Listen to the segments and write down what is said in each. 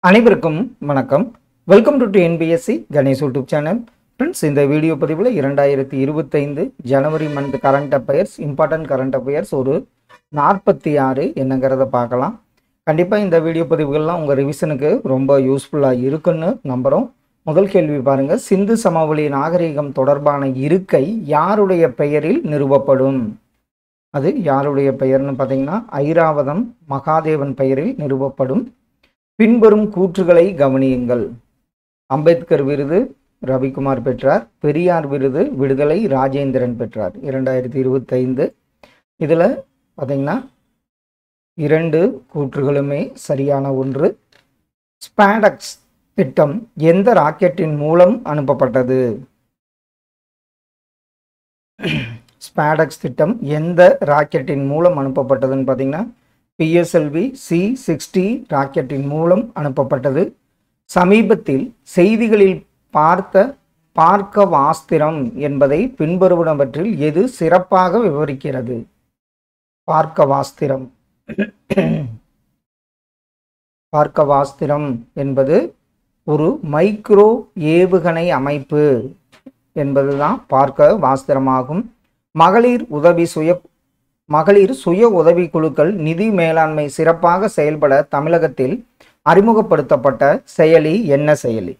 அனைவருக்கும் வணக்கம். Welcome to TNPSC Ganesh YouTube channel. Friends, இந்த வீடியோ பதிவில் 2025 ஜனவரி month current affairs, important current affairs ஒரு 46 என்னங்கிறத பார்க்கலாம். கண்டிப்பாக இந்த வீடியோ பதிவுகள்லாம் உங்கள் ரிவிஷனுக்கு ரொம்ப யூஸ்ஃபுல்லாக இருக்குன்னு நம்புகிறோம். முதல் கேள்வி பாருங்கள். சிந்து சமவெளி நாகரிகம் தொடர்பான இருக்கை யாருடைய பெயரில் நிறுவப்படும்? அது யாருடைய பெயர்னு பார்த்தீங்கன்னா ஐராவதம் மகாதேவன் பெயரில் நிறுவப்படும். பின்வரும் கூற்றுகளை கவனியுங்கள். அம்பேத்கர் விருது ரவிக்குமார் பெற்றார். பெரியார் விருது விடுதலை ராஜேந்திரன் பெற்றார் 2025. இதில் பார்த்தீங்கன்னா 2 கூற்றுகளுமே சரியான ஒன்று. ஸ்பாடக்ஸ் திட்டம் எந்த ராக்கெட்டின் மூலம் அனுப்பப்பட்டது? ஸ்பாடக்ஸ் திட்டம் எந்த ராக்கெட்டின் மூலம் அனுப்பப்பட்டதுன்னு பார்த்தீங்கன்னா PSLV C-60 ராக்கெட்டின் மூலம் அனுப்பப்பட்டது. சமீபத்தில் செய்திகளில் பார்க்க வாஸ்திரம் என்பதை பின்வருவனவற்றில் எது சிறப்பாக விவரிக்கிறது? பார்க்க வாஸ்திரம் என்பது ஒரு மைக்ரோ ஏவுகணை அமைப்பு என்பதுதான் பார்க்க வாஸ்திரமாகும். மகளிர் சுய உதவி குழுக்கள் நிதி மேலாண்மை சிறப்பாக செயல்பட தமிழகத்தில் அறிமுகப்படுத்தப்பட்ட செயலி என்ன செயலி?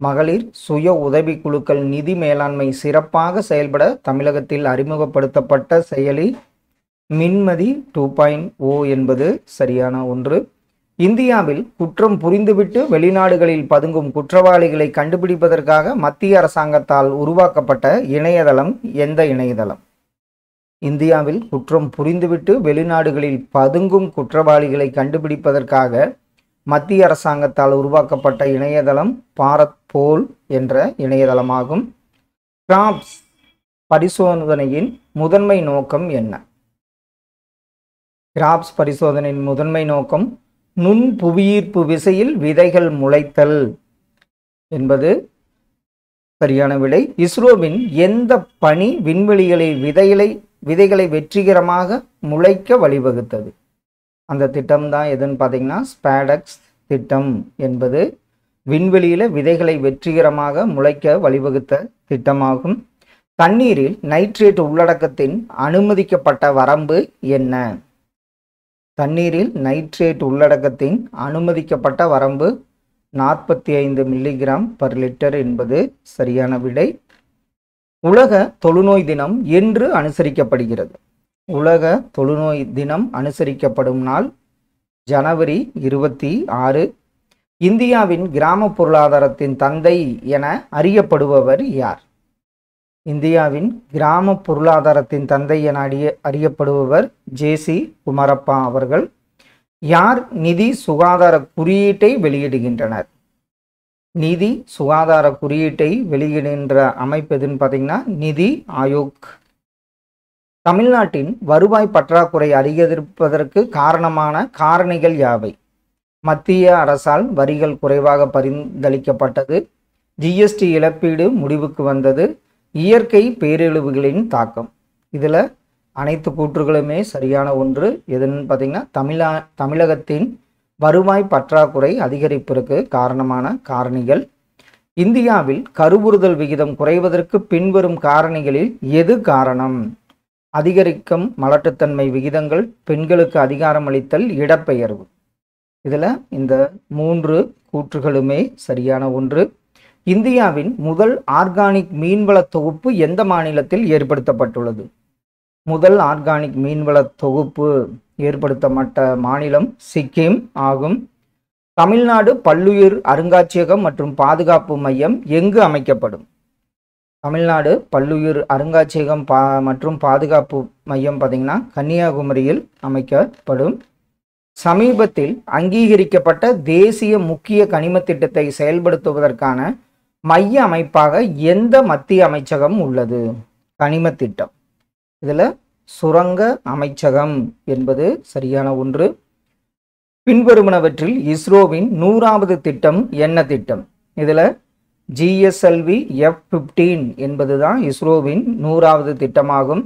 மகளிர் சுய உதவி குழுக்கள் நிதி மேலாண்மை சிறப்பாக செயல்பட தமிழகத்தில் அறிமுகப்படுத்தப்பட்ட செயலி மின்மதி 2.0 என்பது சரியான ஒன்று. இந்தியாவில் குற்றம் புரிந்துவிட்டு வெளிநாடுகளில் பதுங்கும் குற்றவாளிகளை கண்டுபிடிப்பதற்காக மத்திய அரசாங்கத்தால் உருவாக்கப்பட்ட இணையதளம் எந்த இணையதளம்? இந்தியாவில் குற்றம் புரிந்துவிட்டு வெளிநாடுகளில் பதுங்கும் குற்றவாளிகளை கண்டுபிடிப்பதற்காக மத்திய அரசாங்கத்தால் உருவாக்கப்பட்ட இணையதளம் பாரத் போல் என்ற இணையதளமாகும். கிராப்ஸ் பரிசோதனையின் முதன்மை நோக்கம் என்ன? கிராப்ஸ் பரிசோதனையின் முதன்மை நோக்கம் நுண் புவியீர்ப்பு விசையில் விதைகள் முளைத்தல் என்பது சரியான விடை. இஸ்ரோவின் எந்த பணி விண்வெளிகளில் விதைகளை வெற்றிகரமாக முளைக்க வழிவகுத்தது? அந்த திட்டம்தான் எதுன்னு பார்த்தீங்கன்னா ஸ்பாடக்ஸ் திட்டம் என்பது விண்வெளியில் விதைகளை வெற்றிகரமாக முளைக்க வழிவகுத்த திட்டமாகும். தண்ணீரில் நைட்ரேட் உள்ளடக்கத்தின் அனுமதிக்கப்பட்ட வரம்பு என்ன? தண்ணீரில் நைட்ரேட் உள்ளடக்கத்தின் அனுமதிக்கப்பட்ட வரம்பு 45 mg/L என்பது சரியான விடை. உலக தொழுநோய் தினம் என்று அனுசரிக்கப்படுகிறது? உலக தொழுநோய் தினம் அனுசரிக்கப்படும் நாள் ஜனவரி 26. இந்தியாவின் கிராம பொருளாதாரத்தின் தந்தை என அறியப்படுபவர் யார்? இந்தியாவின் கிராம பொருளாதாரத்தின் தந்தை என அறியப்படுபவர் JC குமாரப்பா அவர்கள். யார் நிதி சுகாதார குறியீட்டை வெளியிடுகின்றனர்? நிதி சுகாதார குறியீட்டை வெளியிடுகின்ற அமைப்பு எதுன்னு பார்த்தீங்கன்னா நிதி ஆயோக். தமிழ்நாட்டின் வருவாய் பற்றாக்குறை அதிகரிப்பதற்கு காரணமான காரணிகள் யாவை? மத்திய அரசால் வரிகள் குறைவாக பரிந்தளிக்கப்பட்டது. GST இழப்பீடு முடிவுக்கு வந்தது. இயற்கை பேரழிவுகளின் தாக்கம். இதில் அனைத்து கூற்றுகளுமே சரியான ஒன்று. எதுன்னு பார்த்தீங்கன்னா தமிழகத்தின் வருவாய் பற்றாக்குறை அதிகரிப்பிற்கு காரணமான காரணிகள். இந்தியாவில் கருவுறுதல் விகிதம் குறைவதற்கு பின்வரும் காரணிகளில் எது காரணம்? அதிகரிக்கும் மலட்டுத்தன்மை விகிதங்கள், பெண்களுக்கு அதிகாரம் அளித்தல், இடப்பெயர்வு. இதில் இந்த 3 கூற்றுகளுமே சரியான ஒன்று. இந்தியாவின் முதல் ஆர்கானிக் மீன்வள தொகுப்பு எந்த மாநிலத்தில் ஏற்படுத்தப்பட்டுள்ளது? முதல் ஆர்கானிக் மீன்வள தொகுப்பு ஏற்படுத்தப்பட்ட மாநிலம் சிக்கிம் ஆகும். தமிழ்நாடு பல்லுயிர் அருங்காட்சியகம் மற்றும் பாதுகாப்பு மையம் எங்கு அமைக்கப்படும்? தமிழ்நாடு பல்லுயிர் அருங்காட்சியகம் மற்றும் பாதுகாப்பு மையம் பார்த்தீங்கன்னா கன்னியாகுமரியில் அமைக்கப்படும். சமீபத்தில் அங்கீகரிக்கப்பட்ட தேசிய முக்கிய கனிம திட்டத்தை செயல்படுத்துவதற்கான மைய அமைப்பாக எந்த மத்திய அமைச்சகம் உள்ளது? கனிம திட்டம். இதில் சுரங்க அமைச்சகம் என்பது சரியான ஒன்று. பின்வருவனவற்றில் இஸ்ரோவின் 100வது திட்டம் என்ன திட்டம்? இதில் GSLV F-15 என்பதுதான் இஸ்ரோவின் 100வது திட்டமாகும்.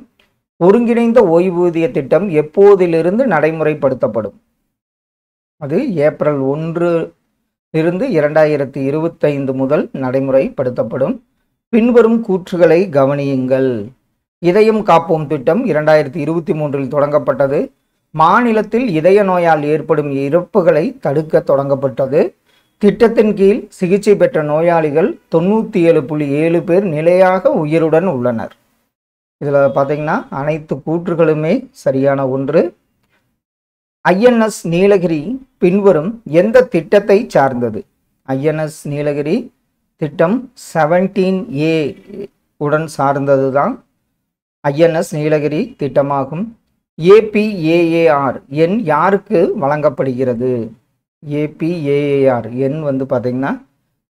ஒருங்கிணைந்த ஓய்வூதிய திட்டம் எப்போதிலிருந்து நடைமுறைப்படுத்தப்படும்? அது ஏப்ரல் 1 இருந்து 2025 முதல் நடைமுறைப்படுத்தப்படும். பின்வரும் கூற்றுகளை கவனியுங்கள். இதயம் காப்போம் திட்டம் 2023 தொடங்கப்பட்டது. மாநிலத்தில் இதய நோயால் ஏற்படும் இறப்புகளை தடுக்க தொடங்கப்பட்டது. திட்டத்தின் கீழ் சிகிச்சை பெற்ற நோயாளிகள் 97.7 பேர் நிலையாக உயிருடன் உள்ளனர். இதில் பார்த்தீங்கன்னா அனைத்து கூற்றுகளுமே சரியான ஒன்று. INS நீலகிரி பின்வரும் எந்த திட்டத்தை சார்ந்தது? INS நீலகிரி திட்டம் 17A உடன் சார்ந்தது தான் INS நீலகிரி திட்டமாகும். APAAR எண் யாருக்கு வழங்கப்படுகிறது? APAAR எண் பார்த்தீங்கன்னா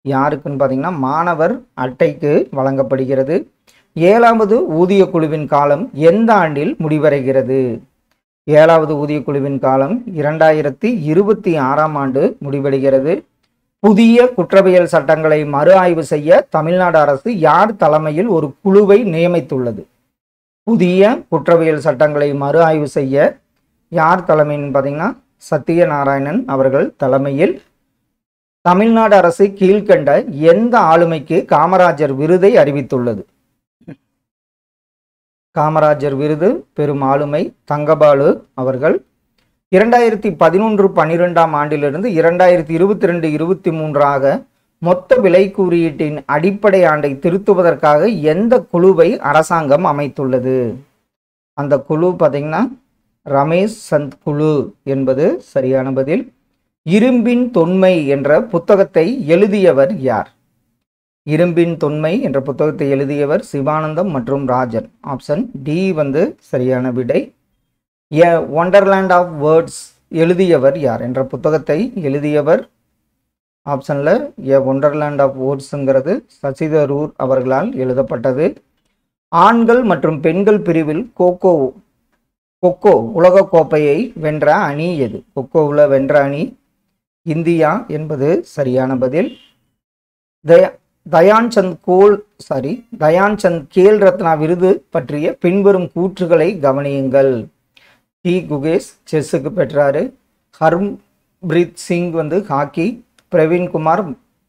யாருக்குன்னு பார்த்தீங்கன்னா மாணவர் அட்டைக்கு வழங்கப்படுகிறது. 7வது ஊதிய குழுவின் காலம் எந்த ஆண்டில் முடிவடைகிறது? 7வது ஊதிய குழுவின் காலம் 2026ஆம் ஆண்டு முடிவடைகிறது. புதிய குற்றவியல் சட்டங்களை மறு ஆய்வு செய்ய தமிழ்நாடு அரசு யார் தலைமையில் ஒரு குழுவை நியமித்துள்ளது? புதிய குற்றவியல் சட்டங்களை மறு ஆய்வு செய்ய யார் தலைமைன்னு பார்த்தீங்கன்னா சத்யநாராயணன் அவர்கள் தலைமையில். தமிழ்நாடு அரசு கீழ்கண்ட எந்த ஆளுமைக்கு காமராஜர் விருதை அறிவித்துள்ளது? காமராஜர் விருது பெறும் ஆளுமை தங்கபாலு அவர்கள். 2011-12ஆம் ஆண்டிலிருந்து 2022-23 மொத்த விலை குறியீட்டின் அடிப்படை ஆண்டை திருத்துவதற்காக எந்த குழுவை அரசாங்கம் அமைத்துள்ளது? அந்த குழு பார்த்தீங்கன்னா ரமேஷ் சந்த் குழு என்பது சரியான பதில். இரும்பின் தொன்மை என்ற புத்தகத்தை எழுதியவர் யார்? இரும்பின் தொன்மை என்ற புத்தகத்தை எழுதியவர் சிவானந்தம் மற்றும் ராஜன். ஆப்ஷன் டி சரியான விடை. எ ஒண்டர்லேண்ட் ஆஃப் வேர்ட்ஸ் எழுதியவர் யார் என்ற புத்தகத்தை எழுதியவர் ஆப்ஷனில் எ ஒண்டர்லேண்ட் ஆஃப் வேர்ட்ஸுங்கிறது சசி தரூர் அவர்களால் எழுதப்பட்டது. ஆண்கள் மற்றும் பெண்கள் பிரிவில் கொக்கோ உலகக்கோப்பையை வென்ற அணி எது? கொக்கோவில் வென்ற அணி இந்தியா என்பது சரியான பதில். தயான் சந்த் கேல் ரத்னா விருது பற்றிய பின்வரும் கூற்றுகளை கவனியுங்கள். டி குகேஷ் செஸ்ஸுக்கு பெற்றாரு. ஹர்ம்ப்ரீத் சிங் ஹாக்கி, பிரவீன்குமார்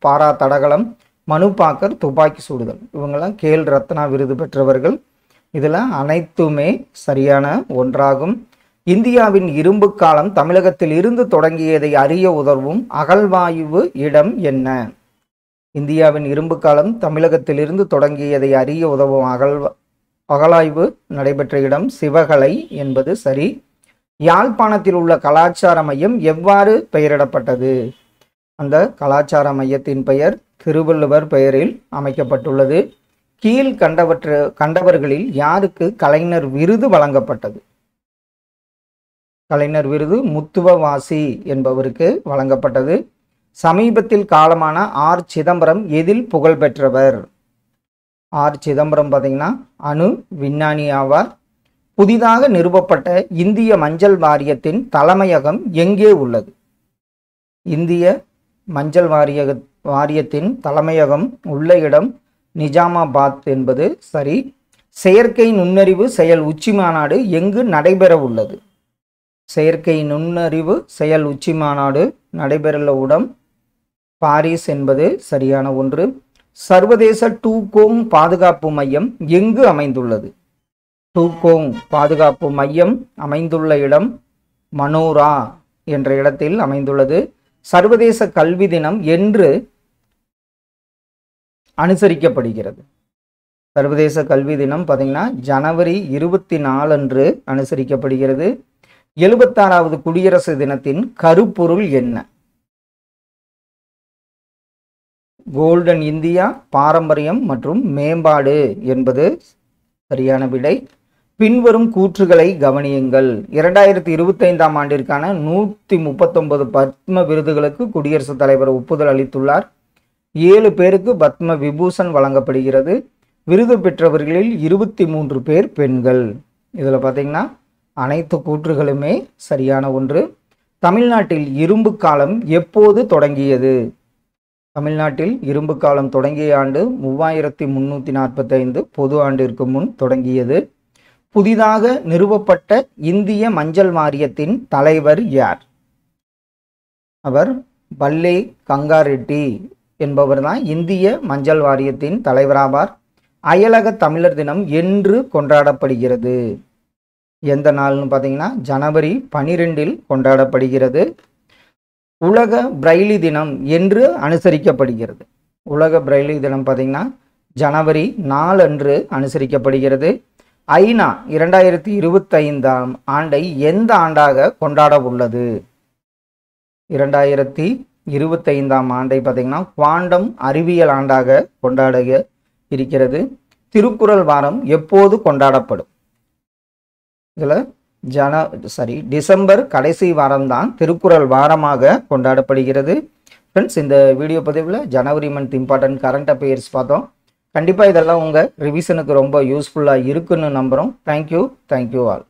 பாரா தடகளம், மனு பாக்கர் துப்பாக்கி சுடுதல். இவங்கெல்லாம் கேல் ரத்னா விருது பெற்றவர்கள். இதில் அனைத்துமே சரியான ஒன்றாகும். இந்தியாவின் இரும்பு காலம் தமிழகத்தில் இருந்து தொடங்கியதை அறிய உதவும் அகழ்வாய்வு இடம் என்ன? இந்தியாவின் இரும்பு காலம் தமிழகத்தில் இருந்து தொடங்கியதை அறிய உதவும் அகழாய்வு நடைபெற்ற இடம் சிவகலை என்பது சரி. யாழ்ப்பாணத்தில் உள்ள கலாச்சார மையம் எவ்வாறு பெயரிடப்பட்டது? அந்த கலாச்சார மையத்தின் பெயர் திருவள்ளுவர் பெயரில் அமைக்கப்பட்டுள்ளது. கீழ் கண்டவர்களில் யாருக்கு கலைஞர் விருது வழங்கப்பட்டது? கலைஞர் விருது முத்துவவாசி என்பவருக்கு வழங்கப்பட்டது. சமீபத்தில் காலமான ஆர் சிதம்பரம் எதில் புகழ் பெற்றவர்? ஆர் சிதம்பரம் பார்த்தீங்கன்னா அணு விஞ்ஞானி ஆவார். புதிதாக நிறுவப்பட்ட இந்திய மஞ்சள் வாரியத்தின் தலைமையகம் எங்கே உள்ளது? இந்திய மஞ்சள் வாரியத்தின் தலைமையகம் உள்ள இடம் நிஜாமாபாத் என்பது சரி. செயற்கை நுண்ணறிவு செயல் உச்சி மாநாடு எங்கு நடைபெற உள்ளது? செயற்கை நுண்ணறிவு செயல் உச்சி மாநாடு நடைபெறவுள்ள இடம் பாரிஸ் என்பது சரியான ஒன்று. சர்வதேச டூகோங் பாதுகாப்பு மையம் எங்கு அமைந்துள்ளது? டூகோங் பாதுகாப்பு மையம் அமைந்துள்ள இடம் மனோரா என்ற இடத்தில் அமைந்துள்ளது. சர்வதேச கல்வி தினம் என்று அனுசரிக்கப்படுகிறது? சர்வதேச கல்வி தினம் பார்த்தீங்கன்னா ஜனவரி 24 அன்று அனுசரிக்கப்படுகிறது. 76வது குடியரசு தினத்தின் கருப்பொருள் என்ன? கோல்டன் இந்தியா, பாரம்பரியம் மற்றும் மேம்பாடு என்பது சரியான விடை. பின்வரும் கூற்றுகளை கவனியுங்கள். 2025ஆம் ஆண்டிற்கான 139 பத்ம விருதுகளுக்கு குடியரசுத் தலைவர் ஒப்புதல் அளித்துள்ளார். 7 பேருக்கு பத்ம விபூஷன் வழங்கப்படுகிறது. விருது பெற்றவர்களில் 23 பேர் பெண்கள். இதில் பார்த்தீங்கன்னா அனைத்து கூற்றுகளுமே சரியான ஒன்று. தமிழ்நாட்டில் இரும்பு காலம் எப்போது தொடங்கியது? தமிழ்நாட்டில் இரும்பு காலம் தொடங்கிய ஆண்டு 3345 பொது ஆண்டிற்கு முன் தொடங்கியது. புதிதாக நிறுவப்பட்ட இந்திய மஞ்சள் வாரியத்தின் தலைவர் யார்? அவர் பல்லே கங்காரெட்டி என்பவர் தான் இந்திய மஞ்சள் வாரியத்தின் தலைவராவார். அயலக தமிழர் தினம் என்று கொண்டாடப்படுகிறது? எந்த நாள்னு பார்த்தீங்கன்னா ஜனவரி 12 கொண்டாடப்படுகிறது. உலக பிரெய்லி தினம் என்று அனுசரிக்கப்படுகிறது. உலக பிரெய்லி தினம் பார்த்தீங்கன்னா ஜனவரி 4 அன்று அனுசரிக்கப்படுகிறது. ஐநா 2025ஆம் ஆண்டை எந்த ஆண்டாக கொண்டாட உள்ளது? 2025ஆம் ஆண்டை பார்த்தீங்கன்னா குவாண்டம் அறிவியல் ஆண்டாக கொண்டாட இருக்கிறது. திருக்குறள் வாரம் எப்போது கொண்டாடப்படும்? இதில் டிசம்பர் கடைசி வாரம் தான் திருக்குறள் வாரமாக கொண்டாடப்படுகிறது. ஃப்ரெண்ட்ஸ், இந்த வீடியோ பதிவில் ஜனவரி மந்த் இம்பார்ட்டன்ட் கரண்ட் அஃபேர்ஸ் பார்த்தோம். கண்டிப்பாக இதெல்லாம் உங்கள் ரிவிஷனுக்கு ரொம்ப யூஸ்ஃபுல்லாக இருக்குன்னு நம்புகிறோம். Thank you all.